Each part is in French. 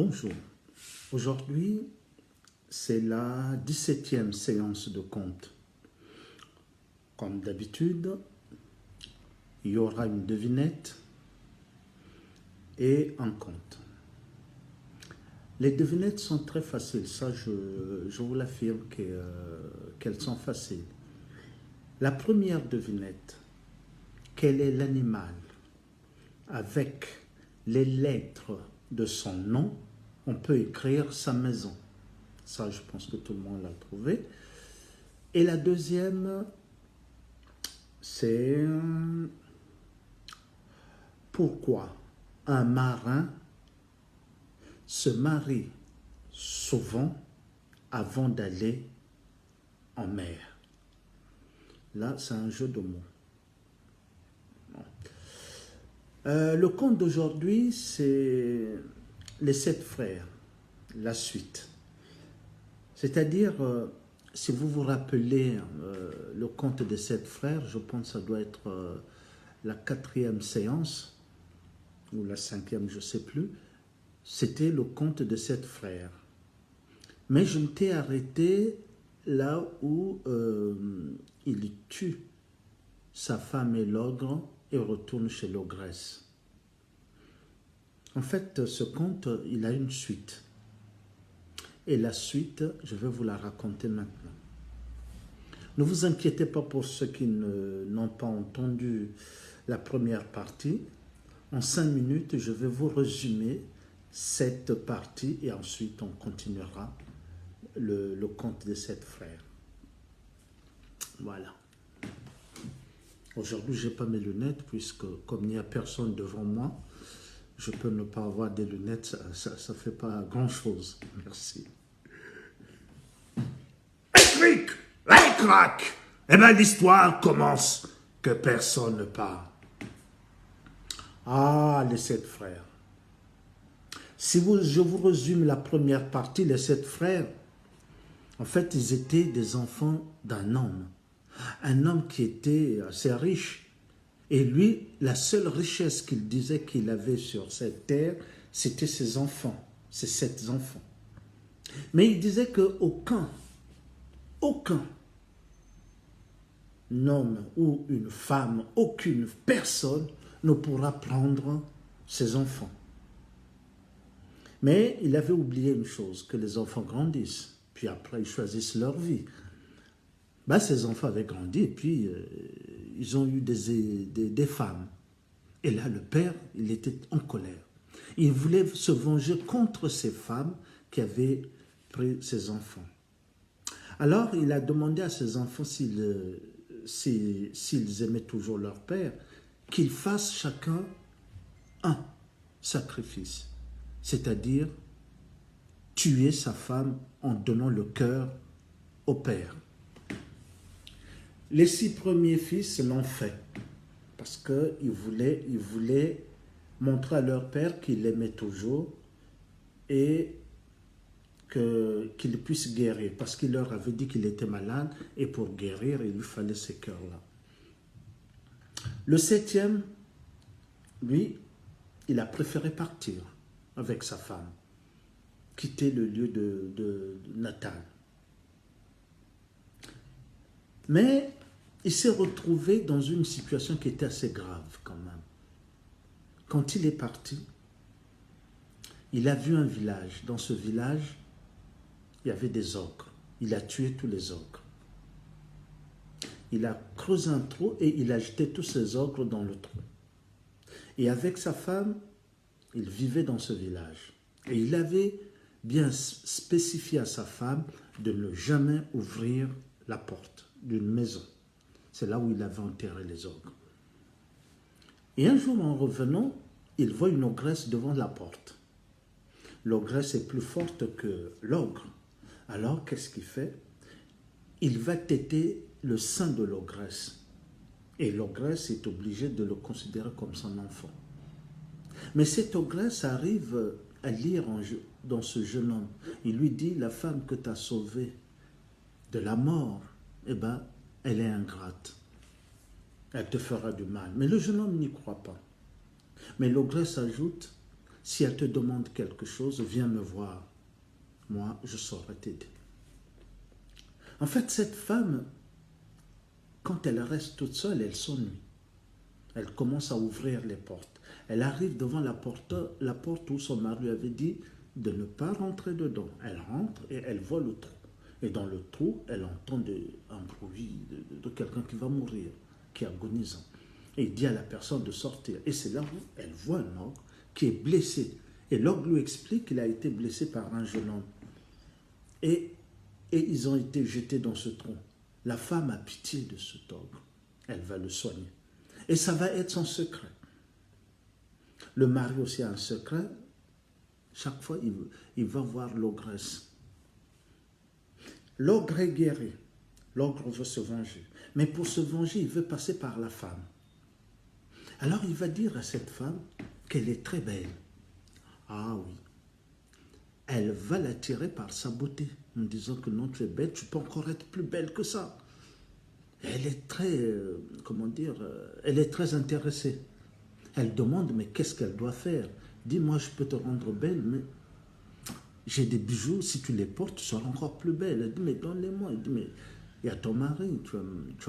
Bonjour. Aujourd'hui, c'est la 17e séance de conte. Comme d'habitude, il y aura une devinette et un conte. Les devinettes sont très faciles, ça je vous l'affirme qu'elles sont faciles. La première devinette, quel est l'animal avec les lettres de son nom, on peut écrire sa maison. Ça, je pense que tout le monde l'a trouvé. Et la deuxième, c'est pourquoi un marin se marie souvent avant d'aller en mer. Là, c'est un jeu de mots. Le conte d'aujourd'hui, c'est les 7 frères, la suite. C'est-à-dire, si vous vous rappelez le conte des 7 frères, je pense que ça doit être la 4e séance, ou la 5e, je ne sais plus, c'était le conte des 7 frères. Mais je m'étais arrêté là où il tue sa femme et l'ogre et retourne chez l'ogresse. En fait, ce conte, il a une suite. Et la suite, je vais vous la raconter maintenant. Ne vous inquiétez pas pour ceux qui n'ont pas entendu la première partie. En 5 minutes, je vais vous résumer cette partie et ensuite on continuera le conte des 7 frères. Voilà. Aujourd'hui, je n'ai pas mes lunettes puisque comme il n'y a personne devant moi, je peux ne pas avoir des lunettes, ça ne fait pas grand-chose. Merci. Cric, crac. Eh bien, l'histoire commence que personne ne parle. Ah, les 7 frères. Je vous résume la première partie, les 7 frères, en fait, ils étaient des enfants d'un homme. Un homme qui était assez riche. Et lui, la seule richesse qu'il disait qu'il avait sur cette terre, c'était ses enfants, ses 7 enfants. Mais il disait qu'aucun homme ou une femme, aucune personne ne pourra prendre ses enfants. Mais il avait oublié une chose, que les enfants grandissent, puis après ils choisissent leur vie. Ces enfants avaient grandi et puis ils ont eu des femmes. Et là, le père, il était en colère. Il voulait se venger contre ces femmes qui avaient pris ses enfants. Alors, il a demandé à ses enfants s'ils aimaient toujours leur père, qu'ils fassent chacun un sacrifice, c'est-à-dire tuer sa femme en donnant le cœur au père. Les 6 premiers fils l'ont fait parce qu'ils voulaient montrer à leur père qu'il l'aimait toujours et qu'il puisse guérir parce qu'il leur avait dit qu'il était malade et pour guérir, il lui fallait ces cœurs-là. Le 7e, lui, il a préféré partir avec sa femme, quitter le lieu de natal. Mais il s'est retrouvé dans une situation qui était assez grave quand même. Quand il est parti, il a vu un village. Dans ce village, il y avait des ogres. Il a tué tous les ogres. Il a creusé un trou et il a jeté tous ces ogres dans le trou. Et avec sa femme, il vivait dans ce village. Et il avait bien spécifié à sa femme de ne jamais ouvrir la porte d'une maison. C'est là où il avait enterré les ogres. Et un jour, en revenant, il voit une ogresse devant la porte. L'ogresse est plus forte que l'ogre. Alors, qu'est-ce qu'il fait? Il va téter le sein de l'ogresse. Et l'ogresse est obligée de le considérer comme son enfant. Mais cette ogresse arrive à lire dans ce jeune homme. Il lui dit, la femme que tu as sauvée de la mort, eh bien, elle est ingrate. Elle te fera du mal. Mais le jeune homme n'y croit pas. Mais l'ogresse ajoute, Si elle te demande quelque chose, viens me voir. Moi, je saurai t'aider. En fait, cette femme, quand elle reste toute seule, elle s'ennuie. Elle commence à ouvrir les portes. Elle arrive devant la porte où son mari lui avait dit de ne pas rentrer dedans. Elle rentre et elle voit le trou. Et dans le trou, elle entend un bruit de quelqu'un qui va mourir, qui est agonisant. Et il dit à la personne de sortir. Et c'est là où elle voit un ogre qui est blessé. Et l'ogre lui explique qu'il a été blessé par un jeune homme. Et ils ont été jetés dans ce trou. La femme a pitié de cet ogre. Elle va le soigner. Et ça va être son secret. Le mari aussi a un secret. Chaque fois, il va voir l'ogresse. L'ogre est guéri. L'ogre veut se venger. Mais pour se venger, il veut passer par la femme. Alors il va dire à cette femme qu'elle est très belle. Ah oui. Elle va l'attirer par sa beauté, en disant que non, tu es belle, tu peux encore être plus belle que ça. Elle est très, elle est très intéressée. Elle demande, mais qu'est-ce qu'elle doit faire? Dis-moi, je peux te rendre belle, mais j'ai des bijoux, si tu les portes, tu seras encore plus belle. Elle dit, mais donne-les-moi. Elle dit, mais il y a ton mari, tu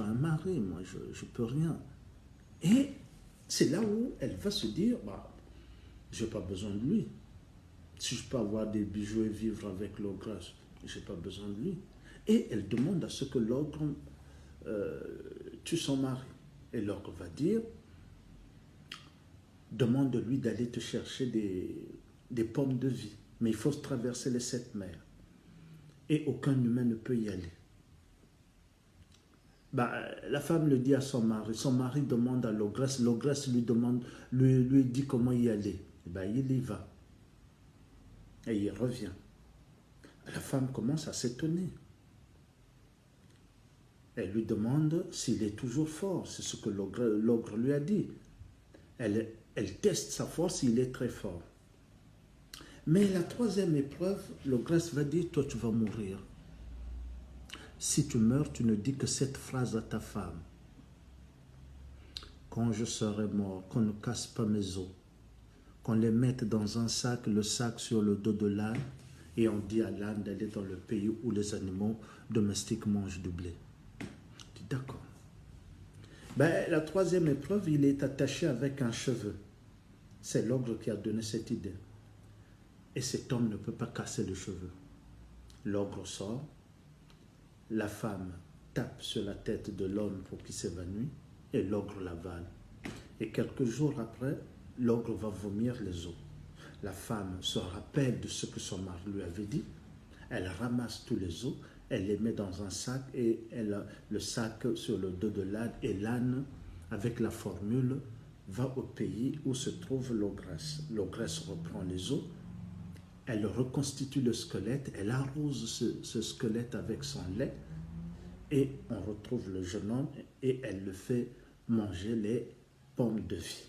as un mari, moi, je ne peux rien. Et c'est là où elle va se dire, bah, je n'ai pas besoin de lui. Si je peux avoir des bijoux et vivre avec l'ogresse, je n'ai pas besoin de lui. Et elle demande à ce que l'ogre tue son mari. Et l'ogre va dire, demande-lui d'aller te chercher des pommes de vie. Mais il faut traverser les 7 mers. Et aucun humain ne peut y aller. Bah, la femme le dit à son mari. Son mari demande à l'ogresse. L'ogresse lui dit comment y aller. Et bah, il y va. Et il revient. La femme commence à s'étonner. Elle lui demande s'il est toujours fort. C'est ce que l'ogre lui a dit. Elle teste sa force, il est très fort. Mais la 3e épreuve, l'ogresse va dire, toi tu vas mourir. Si tu meurs, tu ne dis que cette phrase à ta femme. Quand je serai mort, qu'on ne casse pas mes os, qu'on les mette dans un sac, le sac sur le dos de l'âne, et on dit à l'âne d'aller dans le pays où les animaux domestiques mangent du blé. Je dis d'accord. Ben, la 3e épreuve, il est attaché avec un cheveu. C'est l'ogre qui a donné cette idée. Et cet homme ne peut pas casser le cheveu. L'ogre sort, la femme tape sur la tête de l'homme pour qu'il s'évanouisse, et l'ogre l'avale. Et quelques jours après, l'ogre va vomir les os. La femme se rappelle de ce que son mari lui avait dit. Elle ramasse tous les os, elle les met dans un sac et le sac sur le dos de l'âne. Et l'âne, avec la formule, va au pays où se trouve l'ogresse. L'ogresse reprend les os, elle reconstitue le squelette, elle arrose ce squelette avec son lait et on retrouve le jeune homme et elle le fait manger les pommes de vie.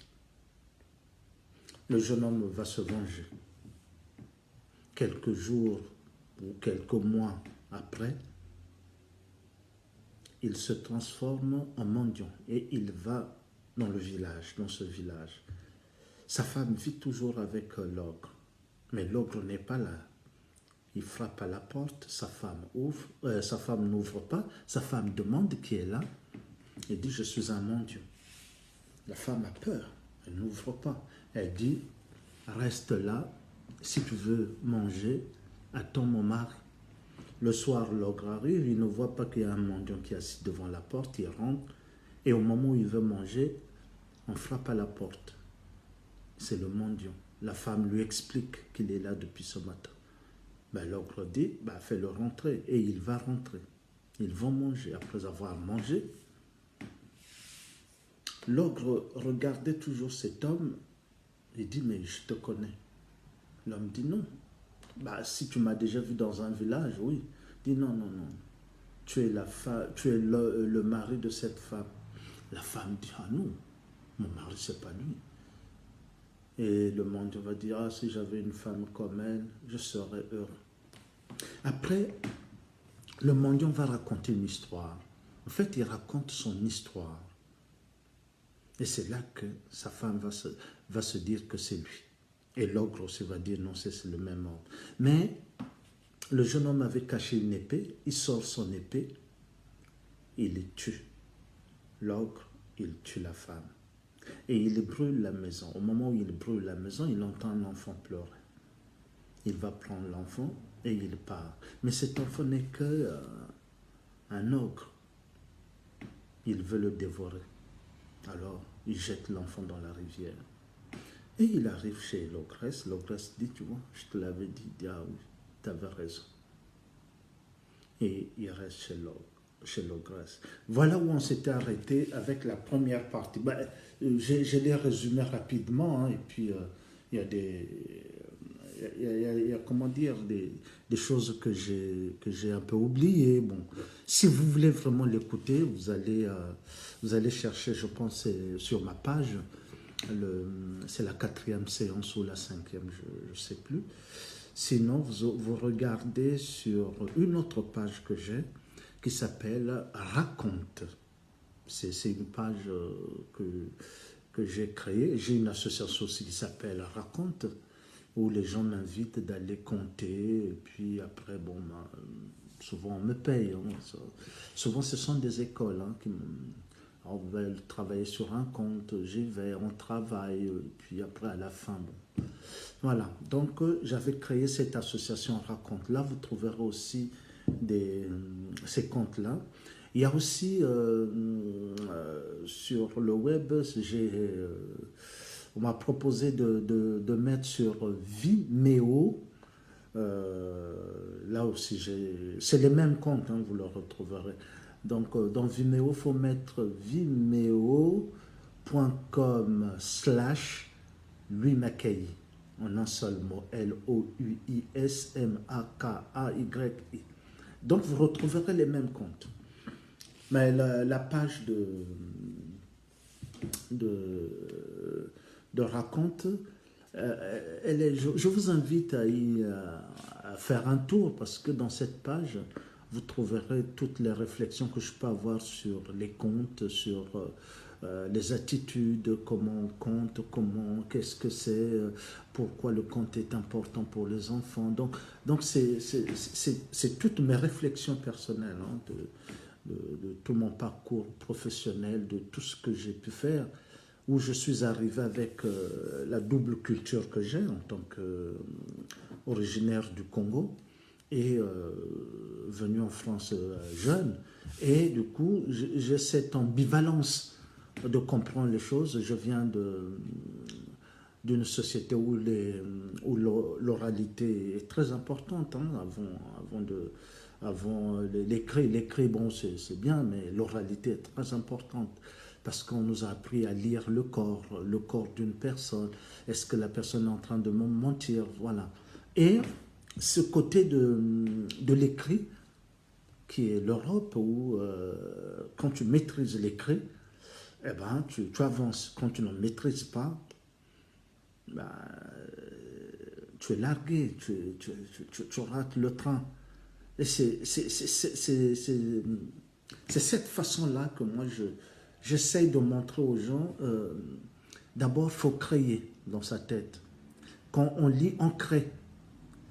Le jeune homme va se venger. Quelques jours ou quelques mois après, il se transforme en mendiant et il va dans ce village. Sa femme vit toujours avec l'ogre, mais l'ogre n'est pas là. Il frappe à la porte, sa femme n'ouvre pas, sa femme demande qui est là et dit je suis un mendiant. La femme a peur, elle n'ouvre pas. Elle dit reste là, si tu veux manger, attends mon mari. Le soir, l'ogre arrive, il ne voit pas qu'il y a un mendiant qui est assis devant la porte, il rentre et au moment où il veut manger, on frappe à la porte. C'est le mendiant. La femme lui explique qu'il est là depuis ce matin. Ben, l'ogre dit, fais-le rentrer. Et il va rentrer. Ils vont manger. Après avoir mangé, l'ogre regardait toujours cet homme. Il dit, mais je te connais. L'homme dit, non. Si tu m'as déjà vu dans un village, oui. Il dit, non. Tu es le mari de cette femme. La femme dit, ah non, mon mari, c'est pas lui. Et le mendiant va dire, ah, si j'avais une femme comme elle, je serais heureux. Après, le mendiant va raconter une histoire. En fait, il raconte son histoire. Et c'est là que sa femme va se dire que c'est lui. Et l'ogre aussi va dire non, c'est le même ordre. Mais le jeune homme avait caché une épée, il sort son épée, il les tue. L'ogre, il tue la femme. Et il brûle la maison. Au moment où il brûle la maison, il entend un enfant pleurer. Il va prendre l'enfant et il part. Mais cet enfant n'est qu'un ogre. Il veut le dévorer. Alors, il jette l'enfant dans la rivière. Et il arrive chez l'ogresse. L'ogresse dit, tu vois, je te l'avais dit. Il dit, ah oui, tu avais raison. Et il reste chez l'ogresse. Voilà où on s'était arrêté avec la première partie. Je l'ai résumé rapidement, hein, et puis il y a comment dire, des choses que j'ai un peu oubliées. Bon, si vous voulez vraiment l'écouter, vous allez chercher, je pense, sur ma page, c'est la 4e séance ou la 5e, je ne sais plus. Sinon, vous regardez sur une autre page que j'ai, qui s'appelle Raconte. C'est une page que j'ai créée. J'ai une association aussi qui s'appelle Raconte, où les gens m'invitent d'aller compter, et puis après, bon, souvent on me paye. Hein, souvent ce sont des écoles qui on veut travailler sur un compte, j'y vais, on travaille, puis après à la fin, bon. Voilà, donc j'avais créé cette association Raconte. Là, vous trouverez aussi ces comptes-là. Il y a aussi sur le web, on m'a proposé de mettre sur Vimeo. Là aussi, c'est les mêmes comptes, hein, vous le retrouverez. Donc, dans Vimeo, il faut mettre vimeo.com/Louis Mackay. En un seul mot, Louismakai. Donc, vous retrouverez les mêmes comptes. Mais la page de Raconte, je vous invite à faire un tour, parce que dans cette page, vous trouverez toutes les réflexions que je peux avoir sur les comptes, sur les attitudes, comment on compte, qu'est-ce que c'est, pourquoi le compte est important pour les enfants. Donc c'est toutes mes réflexions personnelles, hein, de tout mon parcours professionnel, de tout ce que j'ai pu faire, où je suis arrivé avec la double culture que j'ai en tant qu'originaire du Congo et venu en France jeune. Et du coup, j'ai cette ambivalence de comprendre les choses. Je viens d'une société où l'oralité est très importante, hein, avant l'écrit. L'écrit, bon, c'est bien, mais l'oralité est très importante, parce qu'on nous a appris à lire le corps d'une personne. Est-ce que la personne est en train de mentir? Voilà. Et ce côté de l'écrit, qui est l'Europe, où quand tu maîtrises l'écrit, eh ben, tu avances. Quand tu ne maîtrises pas, ben, tu es largué, tu rates le train. Et c'est cette façon-là que moi, j'essaye de montrer aux gens. D'abord, il faut créer dans sa tête. Quand on lit, on crée.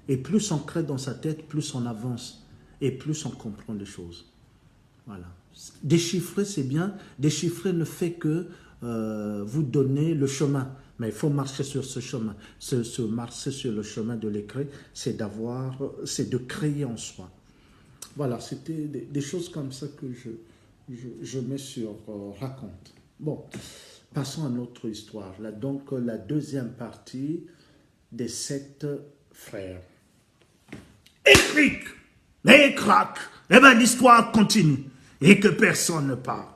Et plus on crée dans sa tête, plus on avance. Et plus on comprend les choses. Voilà. Déchiffrer, c'est bien. Déchiffrer ne fait que vous donner le chemin. Mais il faut marcher sur ce chemin. Marcher sur le chemin de l'écrit, c'est de créer en soi. Voilà, c'était des choses comme ça que je mets sur Raconte. Bon, passons à notre histoire. Là, donc, la deuxième partie des 7 frères. Et cric, et crac, et bien l'histoire continue, et que personne ne parle.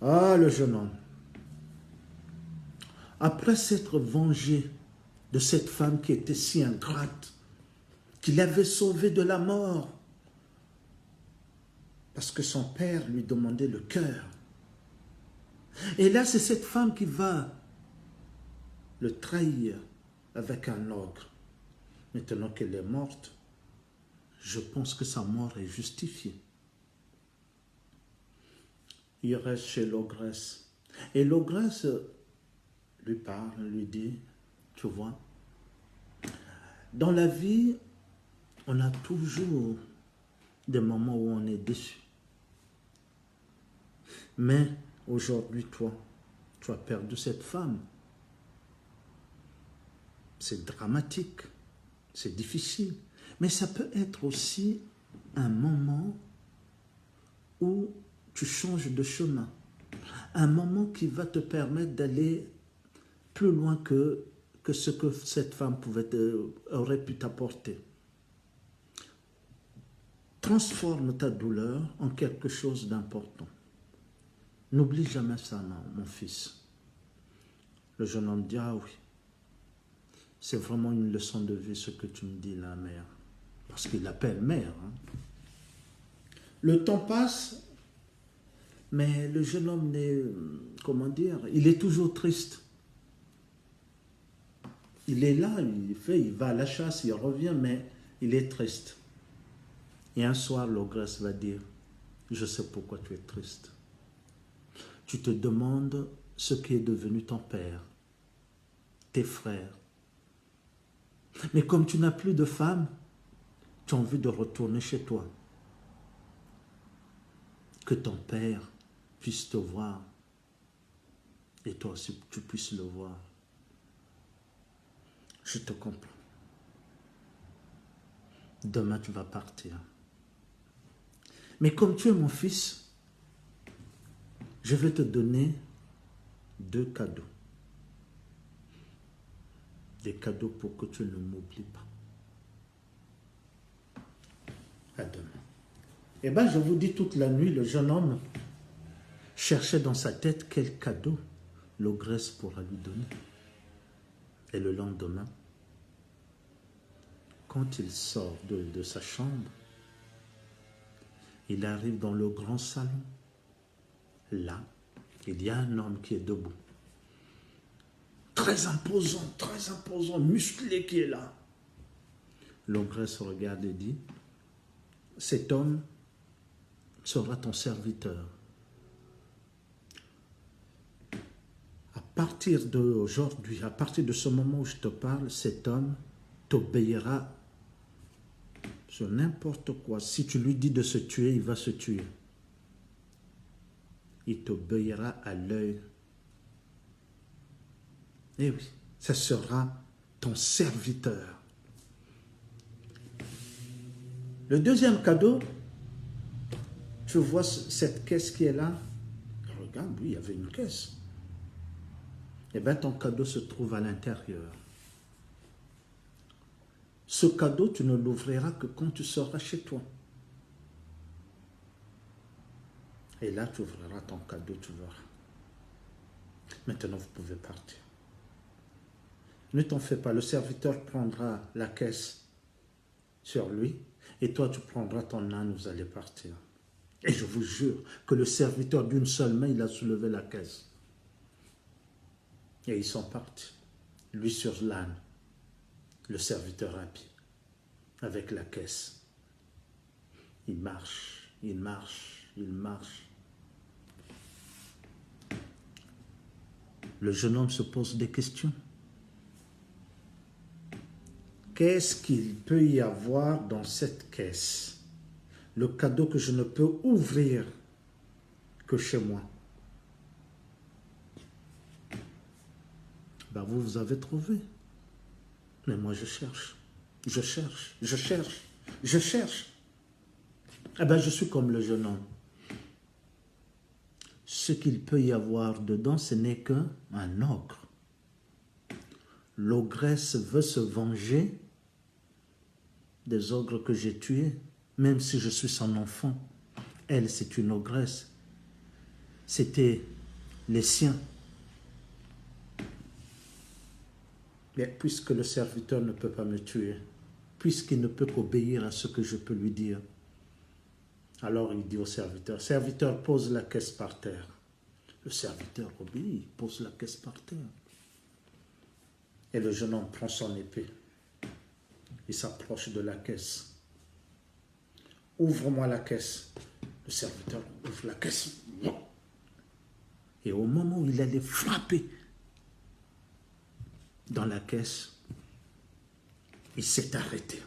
Ah, le jeune homme, après s'être vengé de cette femme qui était si ingrate, qui l'avait sauvé de la mort, parce que son père lui demandait le cœur. Et là, c'est cette femme qui va le trahir avec un ogre. Maintenant qu'elle est morte, je pense que sa mort est justifiée. Il reste chez l'ogresse. Et l'ogresse, lui parle, lui dit, tu vois, dans la vie, on a toujours des moments où on est déçu. Mais aujourd'hui, toi, tu as perdu cette femme. C'est dramatique, c'est difficile. Mais ça peut être aussi un moment où tu changes de chemin. Un moment qui va te permettre d'aller plus loin que ce que cette femme aurait pu t'apporter. Transforme ta douleur en quelque chose d'important. N'oublie jamais ça, mon fils. Le jeune homme dit, ah oui, c'est vraiment une leçon de vie ce que tu me dis là, mère. Parce qu'il l'appelle mère. Hein. Le temps passe, mais le jeune homme n'est, comment dire, il est toujours triste. Il est là, il va à la chasse, il revient, mais il est triste. Et un soir, l'ogresse va dire, je sais pourquoi tu es triste. Tu te demandes ce qui est devenu ton père, tes frères. Mais comme tu n'as plus de femme, tu as envie de retourner chez toi. Que ton père puisse te voir et toi aussi tu puisses le voir. Je te comprends. Demain tu vas partir. Mais comme tu es mon fils, je vais te donner 2 cadeaux. Des cadeaux pour que tu ne m'oublies pas. À demain. Eh bien, je vous dis, toute la nuit, le jeune homme cherchait dans sa tête quel cadeau l'ogresse pourra lui donner. Et le lendemain, quand il sort de sa chambre, il arrive dans le grand salon. Là, il y a un homme qui est debout. Très imposant, musclé qui est là. L'ogresse regarde et dit, cet homme sera ton serviteur. À partir d'aujourd'hui, à partir de ce moment où je te parle, cet homme t'obéira sur n'importe quoi. Si tu lui dis de se tuer, il va se tuer. Il t'obéira à l'œil. Eh oui, ça sera ton serviteur. Le deuxième cadeau, tu vois cette caisse qui est là. Regarde, oui, il y avait une caisse. Eh bien, ton cadeau se trouve à l'intérieur. Ce cadeau, tu ne l'ouvriras que quand tu seras chez toi. Et là, tu ouvriras ton cadeau, tu verras. Maintenant, vous pouvez partir. Ne t'en fais pas, le serviteur prendra la caisse sur lui et toi, tu prendras ton âne, vous allez partir. Et je vous jure que le serviteur d'une seule main, il a soulevé la caisse. Et ils sont partis. Lui sur l'âne, le serviteur à pied, avec la caisse. Il marche. Le jeune homme se pose des questions. Qu'est-ce qu'il peut y avoir dans cette caisse? Le cadeau que je ne peux ouvrir que chez moi. Ben vous avez trouvé. Mais moi je cherche. Eh bien je suis comme le jeune homme. Ce qu'il peut y avoir dedans, ce n'est qu'un ogre. L'ogresse veut se venger des ogres que j'ai tués, même si je suis son enfant. Elle, c'est une ogresse. C'était les siens. Mais puisque le serviteur ne peut pas me tuer, puisqu'il ne peut qu'obéir à ce que je peux lui dire, alors il dit au serviteur, serviteur, pose la caisse par terre. Le serviteur obéit, pose la caisse par terre. Et le jeune homme prend son épée. Il s'approche de la caisse. Ouvre-moi la caisse. Le serviteur ouvre la caisse. Et au moment où il allait frapper, dans la caisse, il s'est arrêté.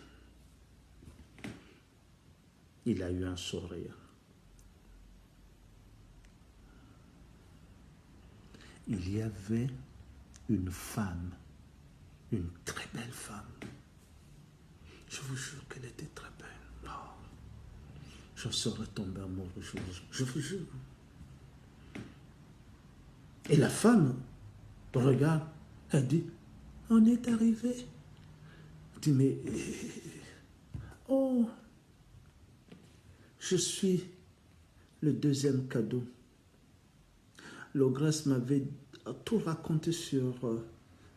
Il a eu un sourire. Il y avait une femme, une très belle femme. Je vous jure qu'elle était très belle. Oh, je serais tombé amoureux, je vous jure. Et la femme regarde, elle dit, on est arrivé. Elle dit, mais, oh, je suis le deuxième cadeau. L'ogresse m'avait tout raconté sur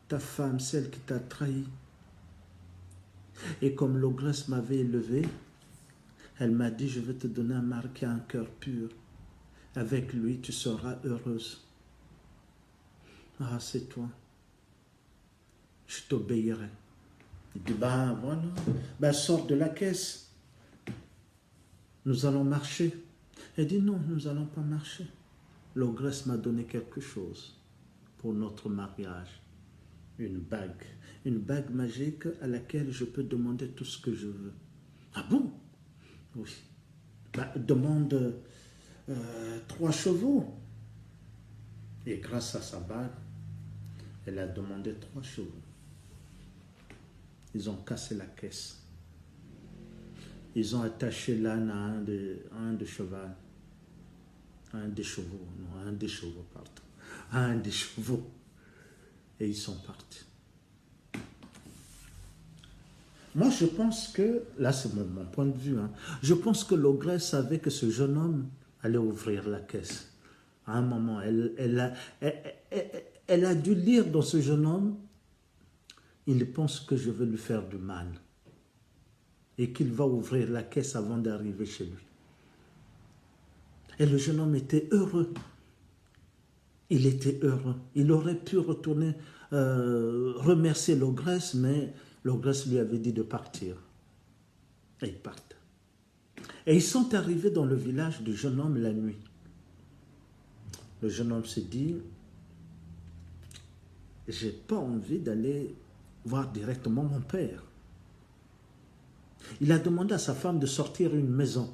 ta femme, celle qui t'a trahi. Et comme l'ogresse m'avait élevé, elle m'a dit, je vais te donner un mari qui a un cœur pur. Avec lui, tu seras heureuse. Ah, c'est toi. Je t'obéirai. Il dit, ben voilà, ben sors de la caisse. Nous allons marcher. Elle dit, non, nous n'allons pas marcher. L'ogresse m'a donné quelque chose pour notre mariage. Une bague magique à laquelle je peux demander tout ce que je veux. Ah bon? Oui. Ben, demande 3 chevaux. Et grâce à sa bague, elle a demandé 3 chevaux. Ils ont cassé la caisse. Ils ont attaché l'âne à un de cheval. À un des chevaux, non, à un des chevaux, pardon. À un des chevaux. Et ils sont partis. Moi, je pense que, là c'est mon point de vue, hein, je pense que l'ogresse savait que ce jeune homme allait ouvrir la caisse. À un moment, elle a dû lire dans ce jeune homme, il pense que je vais lui faire du mal. Et qu'il va ouvrir la caisse avant d'arriver chez lui. Et le jeune homme était heureux. Il était heureux. Il aurait pu retourner remercier l'ogresse, mais l'ogresse lui avait dit de partir. Et ils partent. Et ils sont arrivés dans le village du jeune homme la nuit. Le jeune homme s'est dit, j'ai pas envie d'aller voir directement mon père. Il a demandé à sa femme de sortir une maison.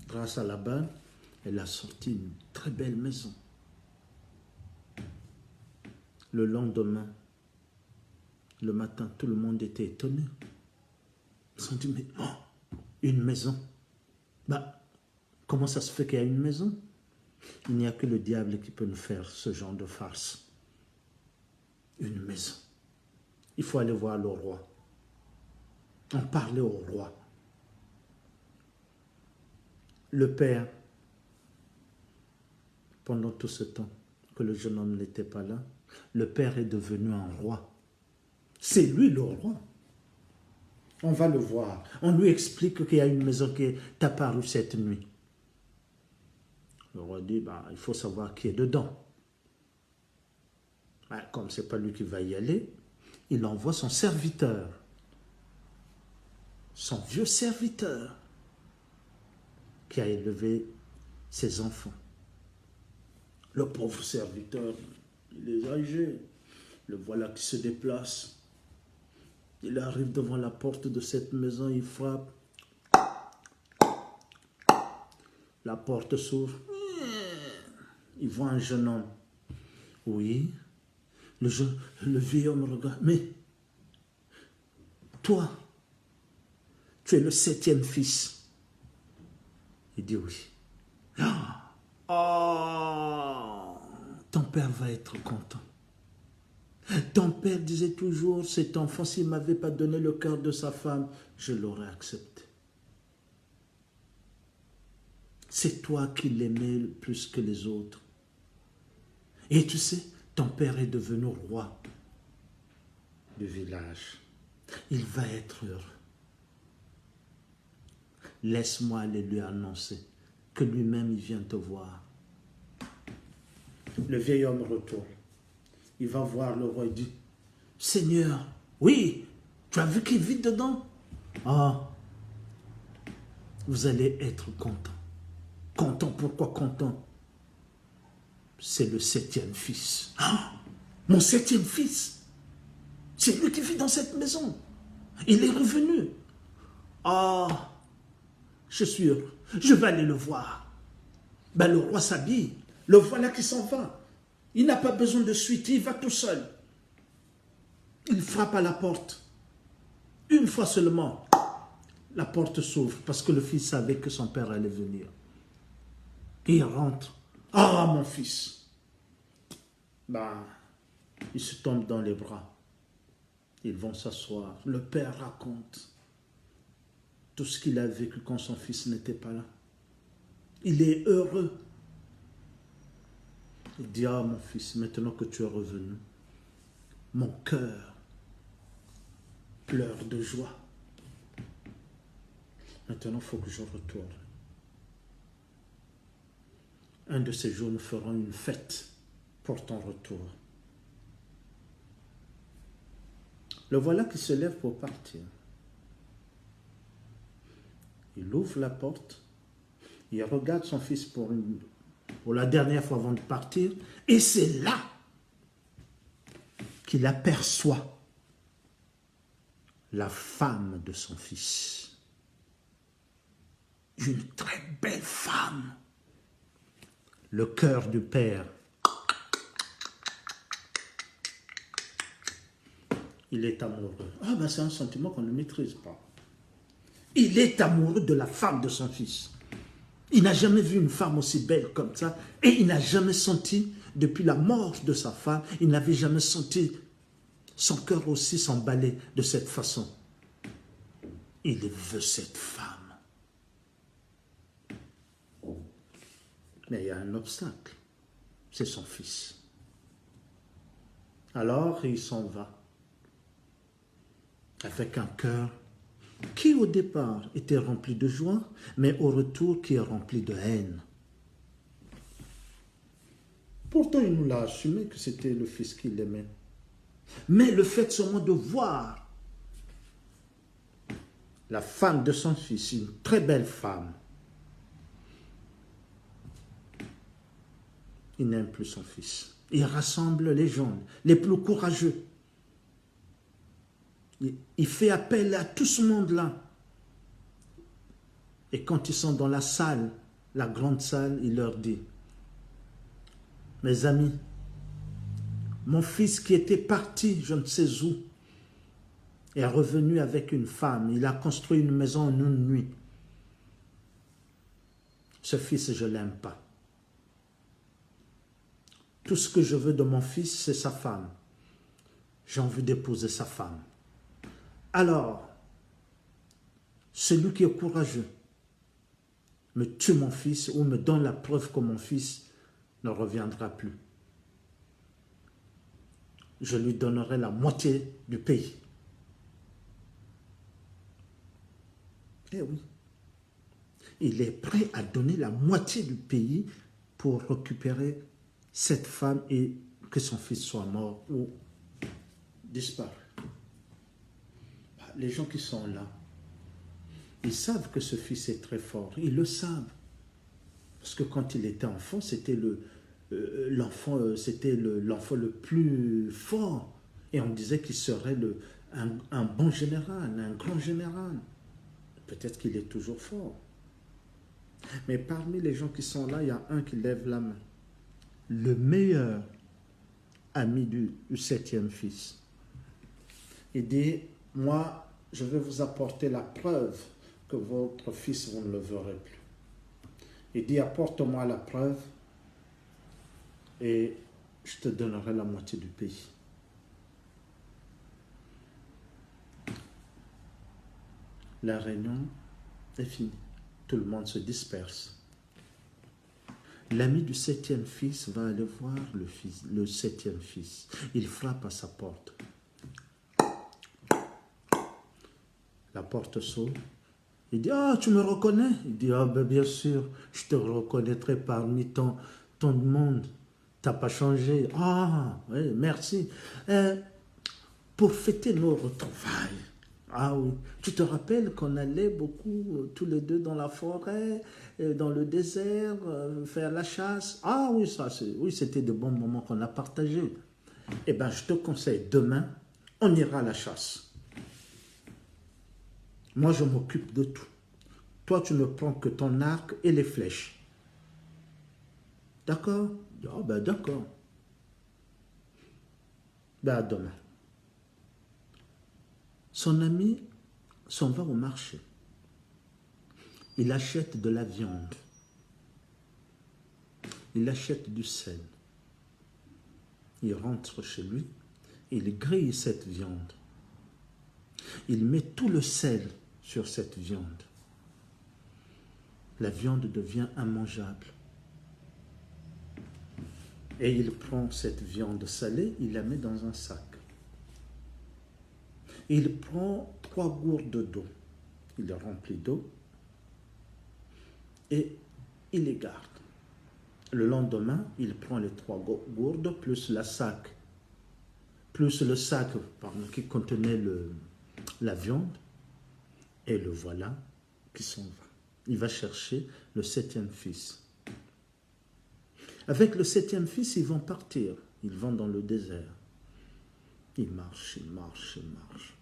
Grâce à la bague, elle a sorti une très belle maison. Le lendemain, le matin, tout le monde était étonné. Ils se sont dit, mais oh, une maison. Bah, comment ça se fait qu'il y a une maison? Il n'y a que le diable qui peut nous faire ce genre de farce. Une maison. Il faut aller voir le roi. On parlait au roi. Le père, pendant tout ce temps que le jeune homme n'était pas là, le père est devenu un roi. C'est lui le roi. On va le voir. On lui explique qu'il y a une maison qui est apparue cette nuit. Le roi dit, bah, il faut savoir qui est dedans. Bah, comme ce n'est pas lui qui va y aller, il envoie son serviteur. Son vieux serviteur qui a élevé ses enfants. Le pauvre serviteur, il est âgé. Le voilà qui se déplace. Il arrive devant la porte de cette maison, il frappe. La porte s'ouvre. Il voit un jeune homme. Oui. Le vieil homme regarde. Mais, toi, tu es le 7e fils. Il dit oui. Oh, ton père va être content. Ton père disait toujours, cet enfant, s'il ne m'avait pas donné le cœur de sa femme, je l'aurais accepté. C'est toi qui l'aimais plus que les autres. Et tu sais, ton père est devenu roi du village. Il va être heureux. Laisse-moi aller lui annoncer que lui-même il vient te voir. Le vieil homme retourne. Il va voir le roi et dit, Seigneur, oui, tu as vu qu'il vit dedans? Ah, vous allez être content. Content, pourquoi content? c'est le 7e fils. Ah, mon 7e fils, c'est lui qui vit dans cette maison. Il est revenu. Ah, je suis heureux. Je vais aller le voir. Ben, le roi s'habille. Le voilà qui s'en va. Il n'a pas besoin de suite. Il va tout seul. Il frappe à la porte. Une fois seulement, la porte s'ouvre parce que le fils savait que son père allait venir. Il rentre. Ah, mon fils. Ben, il se tombe dans les bras. Ils vont s'asseoir. Le père raconte tout ce qu'il a vécu quand son fils n'était pas là. Il est heureux. Il dit, ah mon fils, maintenant que tu es revenu, mon cœur pleure de joie. Maintenant, il faut que je retourne. Un de ces jours, nous ferons une fête pour ton retour. Le voilà qui se lève pour partir. Il ouvre la porte, il regarde son fils pour la dernière fois avant de partir, et c'est là qu'il aperçoit la femme de son fils. Une très belle femme. Le cœur du père. Il est amoureux. Ah ben c'est un sentiment qu'on ne maîtrise pas. Il est amoureux de la femme de son fils. Il n'a jamais vu une femme aussi belle comme ça. Et il n'a jamais senti, depuis la mort de sa femme, il n'avait jamais senti son cœur aussi s'emballer de cette façon. Il veut cette femme. Mais il y a un obstacle. C'est son fils. Alors il s'en va. Avec un cœur qui au départ était rempli de joie, mais au retour qui est rempli de haine. Pourtant, il nous l'a assumé que c'était le fils qu'il aimait. Mais le fait seulement de voir la femme de son fils, une très belle femme, il n'aime plus son fils. Il rassemble les gens, les plus courageux. Il fait appel à tout ce monde-là. Et quand ils sont dans la salle, la grande salle, il leur dit, mes amis, mon fils qui était parti, je ne sais où, est revenu avec une femme. Il a construit une maison en une nuit. Ce fils, je ne l'aime pas. Tout ce que je veux de mon fils, c'est sa femme. J'ai envie d'épouser sa femme. Alors, celui qui est courageux me tue mon fils ou me donne la preuve que mon fils ne reviendra plus. Je lui donnerai la moitié du pays. Eh oui, il est prêt à donner la moitié du pays pour récupérer cette femme et que son fils soit mort ou disparu. Les gens qui sont là, ils savent que ce fils est très fort. Ils le savent. Parce que quand il était enfant, c'était l'enfant le plus fort. Et on disait qu'il serait un bon général, un grand général. Peut-être qu'il est toujours fort. Mais parmi les gens qui sont là, il y a un qui lève la main. Le meilleur ami du 7e fils. Il dit, moi, je vais vous apporter la preuve que votre fils, vous ne le verrez plus. Il dit, apporte-moi la preuve et je te donnerai la moitié du pays. La réunion est finie. Tout le monde se disperse. L'ami du 7e fils va aller voir le 7e fils. Il frappe à sa porte. La porte s'ouvre. Il dit, ah, tu me reconnais? Il dit, ah, ben bien sûr, je te reconnaîtrai parmi tant de monde. Tu n'as pas changé. Ah, oui, merci. Pour fêter nos retrouvailles, Ah oui. Tu te rappelles qu'on allait beaucoup, tous les deux, dans la forêt, dans le désert, faire la chasse? Ah oui, oui, c'était de bons moments qu'on a partagés. Eh bien, je te conseille, demain, on ira à la chasse. Moi, je m'occupe de tout. Toi, tu ne prends que ton arc et les flèches. D'accord? Ah ben d'accord. Ben à demain. Son ami s'en va au marché. Il achète de la viande. Il achète du sel. Il rentre chez lui. Il grille cette viande. Il met tout le sel sur cette viande. La viande devient immangeable. Et il prend cette viande salée, il la met dans un sac. Il prend 3 gourdes d'eau. Il les remplit d'eau et il les garde. Le lendemain, il prend les 3 gourdes plus le sac qui contenait la viande, et le voilà qui s'en va. Il va chercher le 7e fils. Avec le 7e fils, ils vont partir. Ils vont dans le désert. Ils marchent, ils marchent, ils marchent.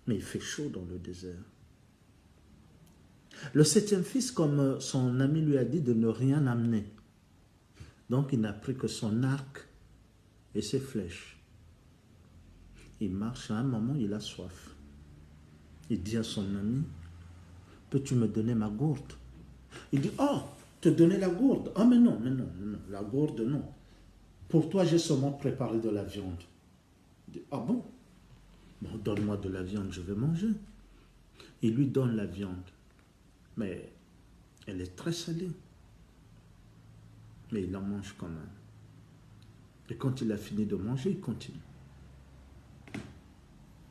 Mais il fait chaud dans le désert. Le 7e fils, comme son ami lui a dit de ne rien amener, donc il n'a pris que son arc et ses flèches. Il marche, à un moment il a soif. Il dit à son ami, peux-tu me donner ma gourde? Il dit, oh, te donner la gourde? Ah mais non, la gourde non. Pour toi j'ai seulement préparé de la viande. Il dit, ah bon? Bon, donne-moi de la viande, je vais manger. Il lui donne la viande, mais elle est très salée. Mais il en mange quand même. Et quand il a fini de manger, il continue.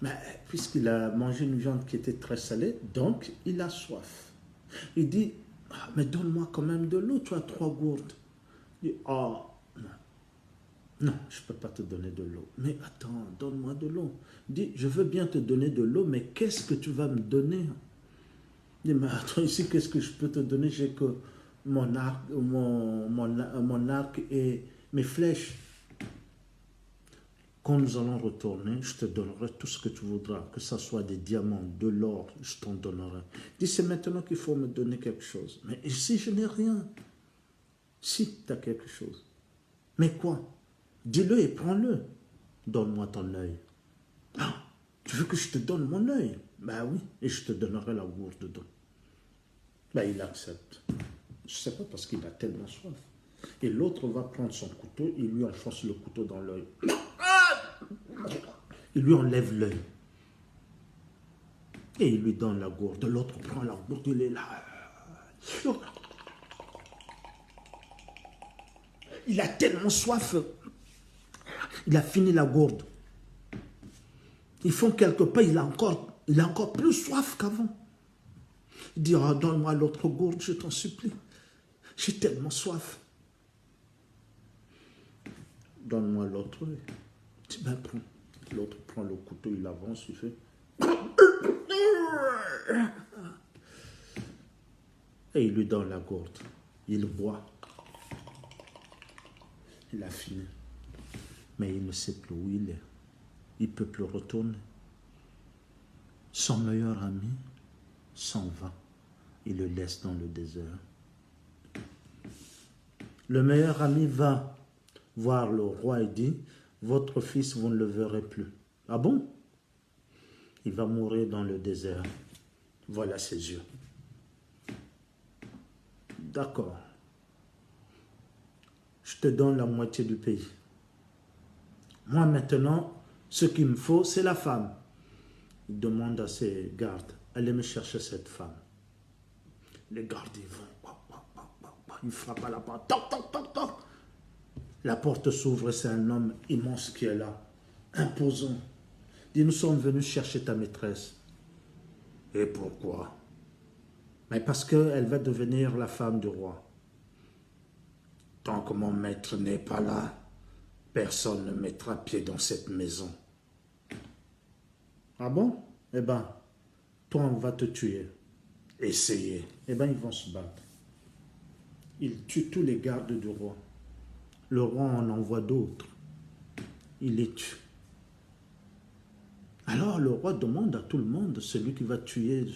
Mais puisqu'il a mangé une viande qui était très salée, donc il a soif. Il dit, ah, mais donne-moi quand même de l'eau, tu as 3 gourdes. Il dit, ah, non, non, je ne peux pas te donner de l'eau. Mais attends, donne-moi de l'eau. Il dit, je veux bien te donner de l'eau, mais qu'est-ce que tu vas me donner? Il dit, mais attends, ici, qu'est-ce que je peux te donner? J'ai que mon arc et mes flèches. Quand nous allons retourner, je te donnerai tout ce que tu voudras, que ce soit des diamants, de l'or, je t'en donnerai. Dis, c'est maintenant qu'il faut me donner quelque chose. Mais si je n'ai rien, si tu as quelque chose. Mais quoi? Dis-le et prends-le. Donne-moi ton œil. Ah, tu veux que je te donne mon œil? Ben oui, et je te donnerai la gourde dedans. Ben il accepte. Je ne sais pas parce qu'il a tellement soif. Et l'autre va prendre son couteau, il lui enfonce le couteau dans l'œil. Il lui enlève l'œil. Et il lui donne la gourde. L'autre prend la gourde, il est là. Il a tellement soif. Il a fini la gourde. Ils font quelque part, il a encore plus soif qu'avant. Il dit, oh, donne-moi l'autre gourde, je t'en supplie. J'ai tellement soif. Donne-moi l'autre. Tu ben prends. L'autre prend le couteau, il avance, il fait. Et il lui donne la gourde. Il boit. Il a fini. Mais il ne sait plus où il est. Il ne peut plus retourner. Son meilleur ami s'en va. Il le laisse dans le désert. Le meilleur ami va voir le roi et dit, votre fils, vous ne le verrez plus. Ah bon? Il va mourir dans le désert. Voilà ses yeux. D'accord. Je te donne la moitié du pays. Moi maintenant, ce qu'il me faut, c'est la femme. Il demande à ses gardes, allez me chercher cette femme. Les gardes, ils vont. Il frappe à la porte. Toc, toc, toc, toc. La porte s'ouvre et c'est un homme immense qui est là. Imposant. Il dit, nous sommes venus chercher ta maîtresse. Et pourquoi? Mais parce qu'elle va devenir la femme du roi. Tant que mon maître n'est pas là, personne ne mettra pied dans cette maison. Ah bon? Eh ben, toi, on va te tuer. Essayez. Eh bien, ils vont se battre. Ils tuent tous les gardes du roi. Le roi en envoie d'autres. Il les tue. Alors le roi demande à tout le monde, celui qui va tuer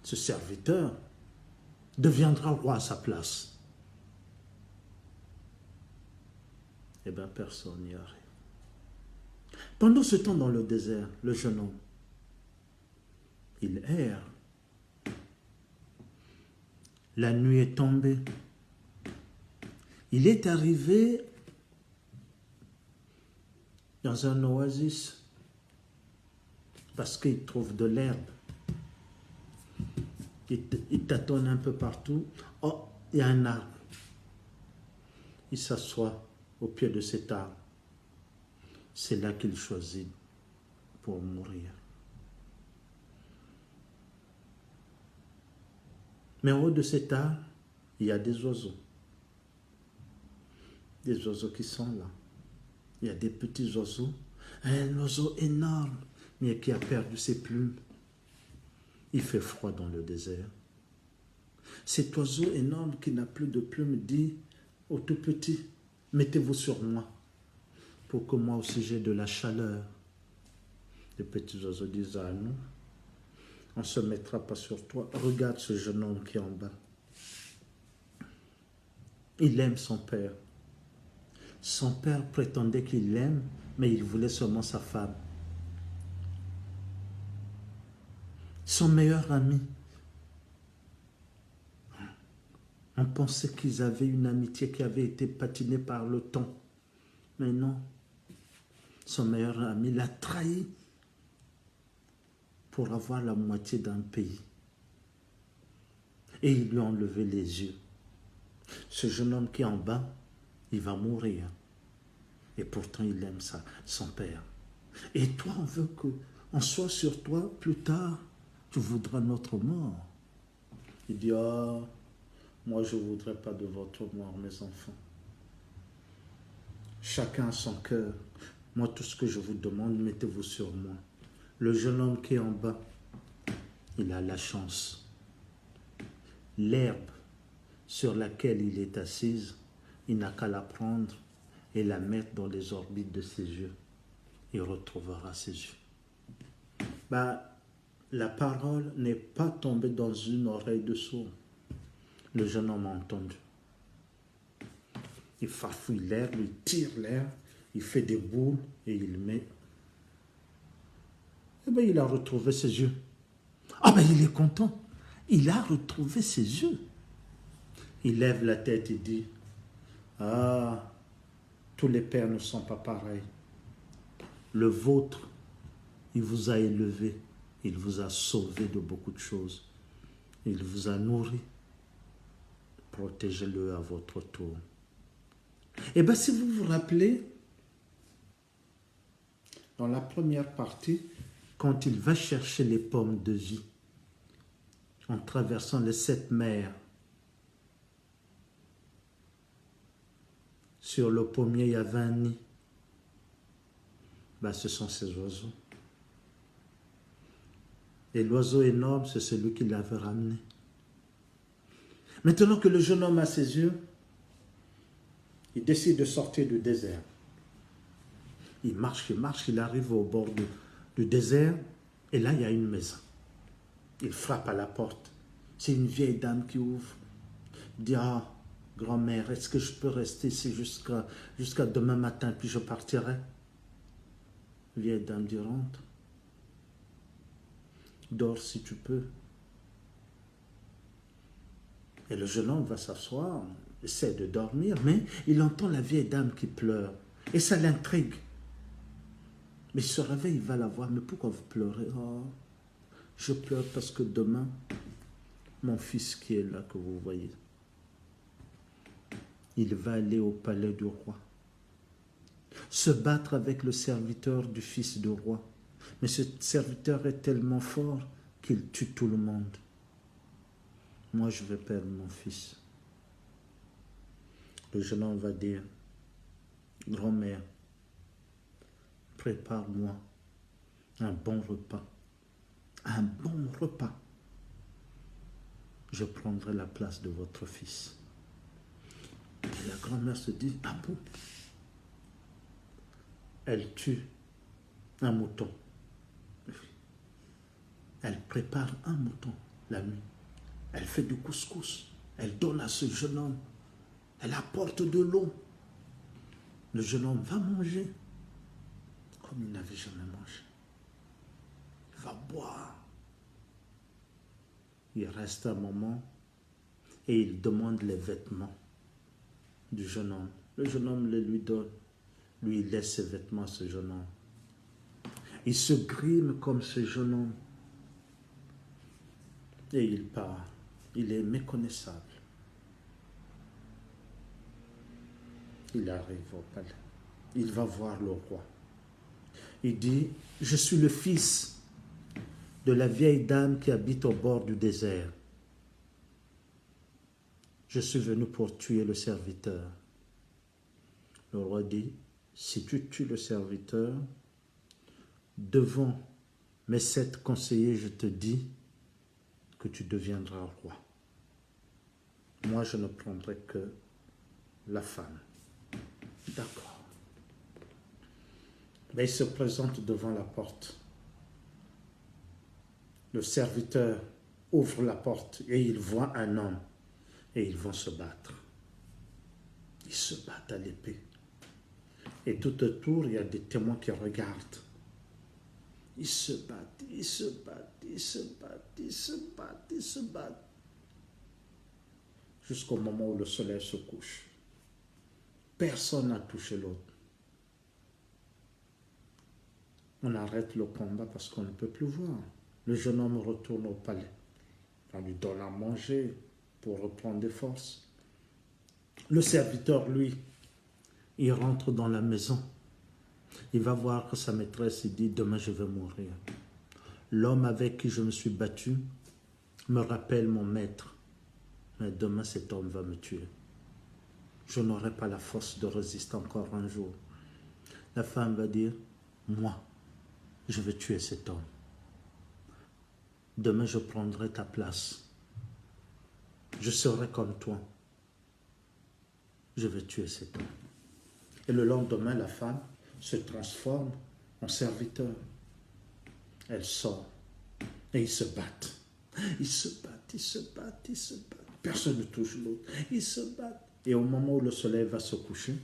ce serviteur, deviendra roi à sa place. Eh bien, personne n'y arrive. Pendant ce temps dans le désert, le jeune homme, il erre. La nuit est tombée. Il est arrivé dans un oasis parce qu'il trouve de l'herbe. Il tâtonne un peu partout. Oh, il y a un arbre. Il s'assoit au pied de cet arbre. C'est là qu'il choisit pour mourir. Mais en haut de cet arbre, il y a des oiseaux. Des oiseaux qui sont là. Il y a des petits oiseaux. Un oiseau énorme, mais qui a perdu ses plumes. Il fait froid dans le désert. Cet oiseau énorme qui n'a plus de plumes dit au tout petit, mettez-vous sur moi pour que moi aussi j'ai de la chaleur. Les petits oiseaux disent, ah non, on ne se mettra pas sur toi. Regarde ce jeune homme qui est en bas. Il aime son père. Son père prétendait qu'il l'aime, mais il voulait seulement sa femme. Son meilleur ami. On pensait qu'ils avaient une amitié qui avait été patinée par le temps. Mais non. Son meilleur ami l'a trahi pour avoir la moitié d'un pays. Et il lui a enlevé les yeux. Ce jeune homme qui est en bas, il va mourir. Et pourtant, il aime son père. Et toi, on veut qu'on soit sur toi plus tard. Tu voudras notre mort. Il dit, ah, moi, je ne voudrais pas de votre mort, mes enfants. Chacun a son cœur. Moi, tout ce que je vous demande, mettez-vous sur moi. Le jeune homme qui est en bas, il a la chance. L'herbe sur laquelle il est assis, il n'a qu'à la prendre et la mettre dans les orbites de ses yeux. Il retrouvera ses yeux. La parole n'est pas tombée dans une oreille de sourd. Le jeune homme a entendu. Il farfouille l'herbe, il tire l'herbe, il fait des boules et il met. Eh bien, il a retrouvé ses yeux. Ah ben, il est content. Il a retrouvé ses yeux. Il lève la tête et dit, ah, tous les pères ne sont pas pareils. Le vôtre, il vous a élevé, il vous a sauvé de beaucoup de choses. Il vous a nourri. Protégez-le à votre tour. Eh bien, si vous vous rappelez, dans la première partie, quand il va chercher les pommes de vie, en traversant les 7 mers, sur le pommier, il y avait un nid. Ce sont ces oiseaux. Et l'oiseau énorme, c'est celui qui l'avait ramené. Maintenant que le jeune homme a ses yeux, il décide de sortir du désert. Il marche, il arrive au bord du désert, et là, il y a une maison. Il frappe à la porte. C'est une vieille dame qui ouvre. Il dit, ah, grand-mère, est-ce que je peux rester ici jusqu'à demain matin, puis je partirai? La vieille dame dit, rentre. Dors si tu peux. Et le jeune homme va s'asseoir, essaie de dormir, mais il entend la vieille dame qui pleure. Et ça l'intrigue. Mais il se réveille, il va la voir. Mais pourquoi vous pleurez? Oh, je pleure parce que demain, mon fils qui est là, que vous voyez, il va aller au palais du roi, se battre avec le serviteur du fils du roi. Mais ce serviteur est tellement fort qu'il tue tout le monde. Moi, je vais perdre mon fils. Le jeune homme va dire, grand-mère, prépare-moi un bon repas. Un bon repas. Je prendrai la place de votre fils. Et la grand-mère se dit, ah bon? Elle tue un mouton. Elle prépare un mouton la nuit. Elle fait du couscous. Elle donne à ce jeune homme. Elle apporte de l'eau. Le jeune homme va manger comme il n'avait jamais mangé. Il va boire. Il reste un moment et il demande les vêtements du jeune homme. Le jeune homme les lui donne. Lui, il laisse ses vêtements à ce jeune homme. Il se grime comme ce jeune homme. Et il part. Il est méconnaissable. Il arrive au palais. Il va voir le roi. Il dit, je suis le fils de la vieille dame qui habite au bord du désert. Je suis venu pour tuer le serviteur. Le roi dit, si tu tues le serviteur, devant mes 7 conseillers, je te dis que tu deviendras roi. Moi, je ne prendrai que la femme. D'accord. Mais il se présente devant la porte. Le serviteur ouvre la porte et il voit un homme et ils vont se battre. Ils se battent à l'épée. Et tout autour, il y a des témoins qui regardent. Ils se battent, ils se battent, ils se battent, ils se battent, ils se battent. Jusqu'au moment où le soleil se couche. Personne n'a touché l'autre. On arrête le combat parce qu'on ne peut plus voir. Le jeune homme retourne au palais. On lui donne à manger pour reprendre des forces. Le serviteur, lui, il rentre dans la maison. Il va voir que sa maîtresse, il dit, demain je vais mourir. L'homme avec qui je me suis battu me rappelle mon maître. Mais demain cet homme va me tuer. Je n'aurai pas la force de résister encore un jour. La femme va dire, moi, je vais tuer cet homme. Demain je prendrai ta place. Je serai comme toi. Je vais tuer cet homme. Et le lendemain, la femme se transforme en serviteur. Elle sort et ils se battent. Ils se battent, ils se battent, ils se battent. Personne ne touche l'autre. Ils se battent. Et au moment où le soleil va se coucher,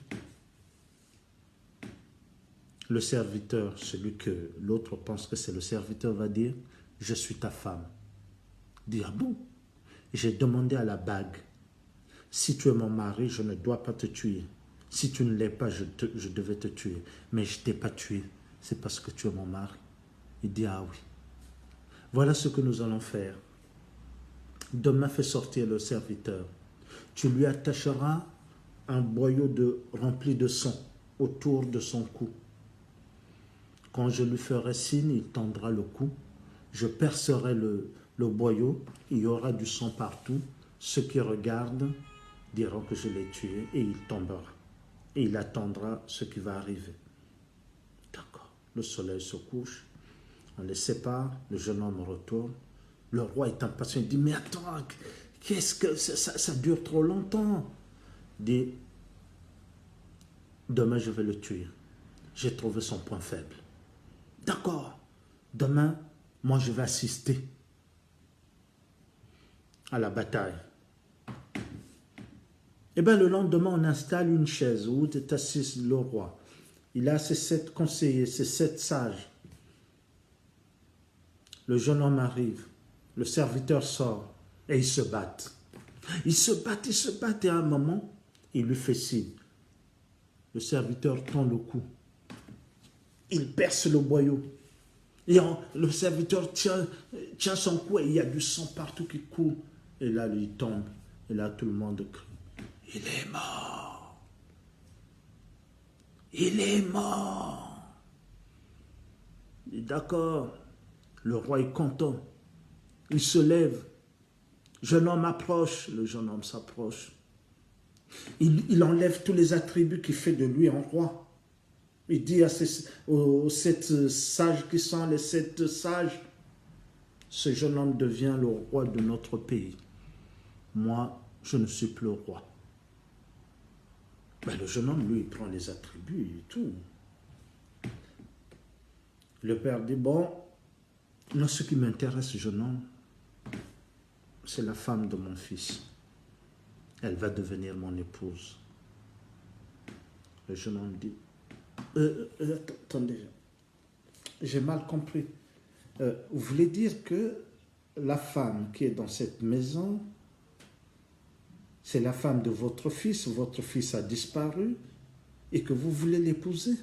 le serviteur, celui que l'autre pense que c'est le serviteur, va dire, je suis ta femme. Il dit, ah bon? J'ai demandé à la bague, si tu es mon mari, je ne dois pas te tuer. Si tu ne l'es pas, je devais te tuer. Mais je ne t'ai pas tué. C'est parce que tu es mon mari. Il dit, ah oui. Voilà ce que nous allons faire. Demain, fais sortir le serviteur. Tu lui attacheras un boyau rempli de sang autour de son cou. Quand je lui ferai signe, il tendra le cou. Je percerai le boyau. Il y aura du sang partout. Ceux qui regardent diront que je l'ai tué et il tombera. Et il attendra ce qui va arriver. D'accord. Le soleil se couche. On les sépare. Le jeune homme retourne. Le roi est impatient. Il dit, mais attends, qu'est-ce que ça dure trop longtemps? Il dit, demain je vais le tuer. J'ai trouvé son point faible. D'accord. Demain, moi je vais assister à la bataille. Et bien le lendemain, on installe une chaise où est assis le roi. Il a ses 7 conseillers, ses 7 sages. Le jeune homme arrive. Le serviteur sort et ils se battent. Ils se battent, ils se battent. Et à un moment, il lui fait signe. Le serviteur tend le cou. Il perce le boyau. Et le serviteur tient son cou et il y a du sang partout qui coule. Et là, il tombe. Et là, tout le monde crie. Il est mort. Il est mort. Il dit, d'accord. Le roi est content. Il se lève. Le jeune homme approche. Le jeune homme s'approche. Il enlève tous les attributs qui fait de lui un roi. Il dit aux 7 sages qui sont les 7 sages, ce jeune homme devient le roi de notre pays. Moi, je ne suis plus le roi. Ben, le jeune homme, lui, il prend les attributs et tout. Le père dit, bon, moi, ce qui m'intéresse, jeune homme, c'est la femme de mon fils. Elle va devenir mon épouse. Le jeune homme dit, attendez, j'ai mal compris. Vous voulez dire que la femme qui est dans cette maison, c'est la femme de votre fils a disparu et que vous voulez l'épouser?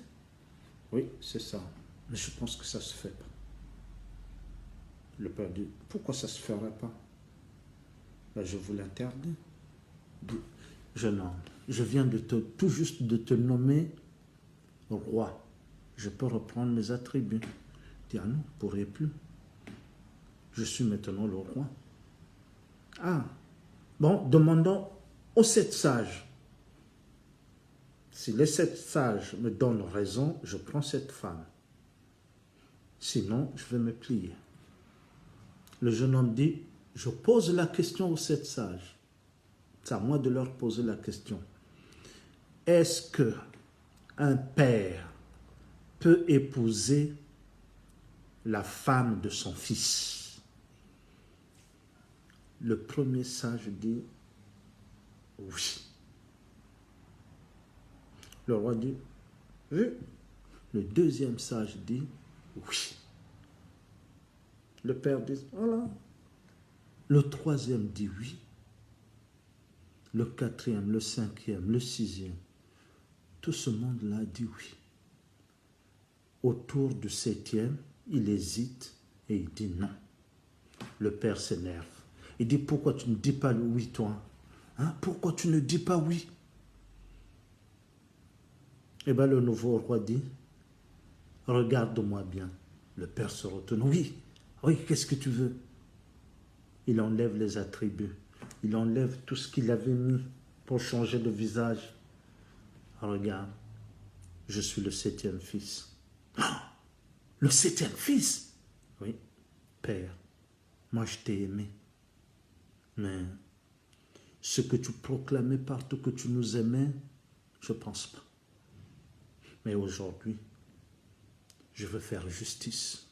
Oui, c'est ça. Mais je pense que ça ne se fait pas. Le père dit, pourquoi ça ne se ferait pas? Ben, je vous l'interdis. Jeune homme, je viens tout juste de te nommer roi. Je peux reprendre mes attributs. Il dit, ah non, vous ne pourrez plus. Je suis maintenant le roi. Ah, bon, demandons aux 7 sages. Si les 7 sages me donnent raison, je prends cette femme. Sinon, je vais me plier. Le jeune homme dit, je pose la question aux 7 sages. C'est à moi de leur poser la question. Est-ce qu'un père peut épouser la femme de son fils? Le premier sage dit oui. Le roi dit oui. Le deuxième sage dit oui. Le père dit voilà. Le troisième dit oui. Le quatrième, le cinquième, le sixième. Tout ce monde-là dit oui. Autour du 7e, il hésite et il dit non. Le père s'énerve. Il dit, pourquoi tu ne dis pas le oui, toi? Hein? Pourquoi tu ne dis pas oui? Eh bien, le nouveau roi dit, regarde-moi bien. Le père se retourne. Oui, oui, qu'est-ce que tu veux? Il enlève les attributs. Il enlève tout ce qu'il avait mis pour changer de visage. Regarde, je suis le 7e fils. Oh, le 7e fils? Oui, père, moi je t'ai aimé. Mais ce que tu proclamais partout que tu nous aimais, je ne pense pas. Mais aujourd'hui, je veux faire justice.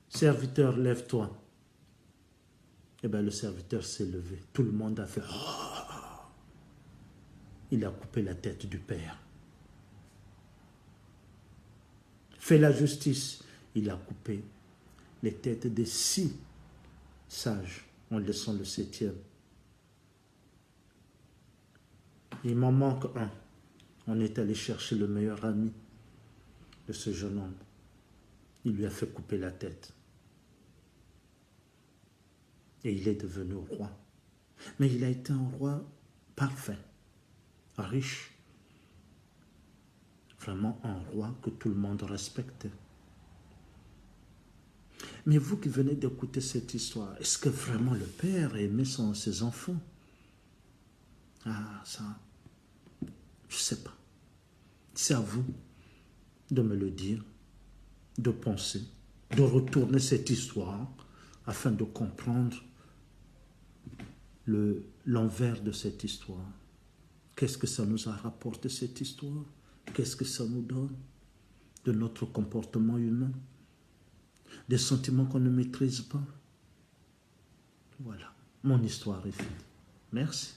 Serviteur, lève-toi. Eh bien, le serviteur s'est levé. Tout le monde a fait. Oh! Il a coupé la tête du père. Fais la justice. Il a coupé les têtes des 6 sages en laissant le 7e. Il m'en manque un. On est allé chercher le meilleur ami de ce jeune homme. Il lui a fait couper la tête. Et il est devenu roi. Mais il a été un roi parfait, riche. Vraiment un roi que tout le monde respectait. Mais vous qui venez d'écouter cette histoire, est-ce que vraiment le père aimait ses enfants? Ah, ça, je ne sais pas. C'est à vous de me le dire, de penser, de retourner cette histoire afin de comprendre l'envers de cette histoire. Qu'est-ce que ça nous a rapporté cette histoire? Qu'est-ce que ça nous donne de notre comportement humain? Des sentiments qu'on ne maîtrise pas? Voilà, mon histoire est finie. Merci.